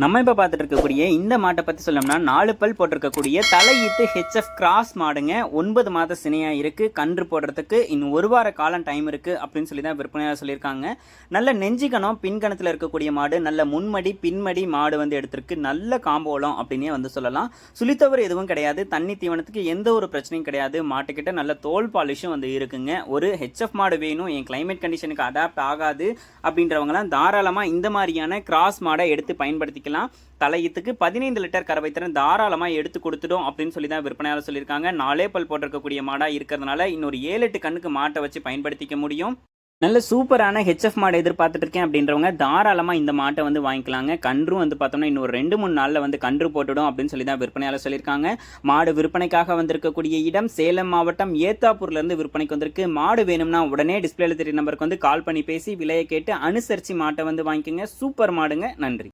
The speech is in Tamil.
நம்ம இப்போ பார்த்துட்டு இருக்கக்கூடிய இந்த மாட்டை பற்றி சொல்லணும்னா 4 பல் போட்டிருக்கக்கூடிய தலையீத்து ஹெச்எஃப் கிராஸ் மாடுங்க. 9 மாத சினையாக இருக்குது. கன்று போடுறதுக்கு இன்னும் 1 வார காலம் டைம் இருக்குது அப்படின்னு சொல்லி தான் விற்பனையாக சொல்லியிருக்காங்க. நல்ல நெஞ்சிக்கணம் பின்கணத்தில் இருக்கக்கூடிய மாடு, நல்ல முன்மடி பின்மடி மாடு வந்து எடுத்திருக்கு. நல்ல காம்போலம் அப்படின்னே வந்து சொல்லலாம். சுழித்தவர் எதுவும் கிடையாது. தண்ணி தீவனத்துக்கு எந்த ஒரு பிரச்சனையும் கிடையாது. மாட்டுக்கிட்ட நல்ல தோல் பாலிஷும் வந்து இருக்குங்க. ஒரு ஹெச்எஃப் மாடு வேணும், என் கிளைமேட் கண்டிஷனுக்கு அடாப்ட் ஆகாது அப்படின்றவங்களாம் தாராளமாக இந்த மாதிரியான கிராஸ் மாடை எடுத்து பயன்படுத்தி தலையீத்துக்கு 15 லிட்டர் கறவை திறன் தாராளமாக எடுத்து கொடுத்துடும் அப்படின்னு சொல்லி தான் விற்பனையாளர் சொல்லியிருக்காங்க. 4 பல் போட்டிருக்கக்கூடிய மாடா இருக்கிறதுனால இன்னொரு 7-8 கண்ணுக்கு மாட்டை வச்சு பயன்படுத்திக்க முடியும். நல்ல சூப்பரான ஹெச்எஃப் மாடு எதிர்பார்த்துட்டு இருக்கேன் அப்படின்றவங்க தாராளமாக இந்த மாட்டை வந்து வாங்கிக்கலாங்க. கன்றும் வந்து பார்த்தோம்னா இன்னொரு 2-3 நாளில் வந்து கன்று போட்டுடும் அப்படின்னு சொல்லி தான் விற்பனையாளர் சொல்லியிருக்காங்க. மாடு விற்பனைக்காக வந்திருக்கக்கூடிய இடம் சேலம் மாவட்டம் ஏத்தாப்பூர்லேருந்து விற்பனைக்கு வந்திருக்கு. மாடு வேணும்னா உடனே டிஸ்பிளேல தெரிய நம்பருக்கு வந்து கால் பண்ணி பேசி விலையை கேட்டு அனுசரித்து மாட்டை வந்து வாங்கிக்கோங்க. சூப்பர் மாடுங்க. நன்றி.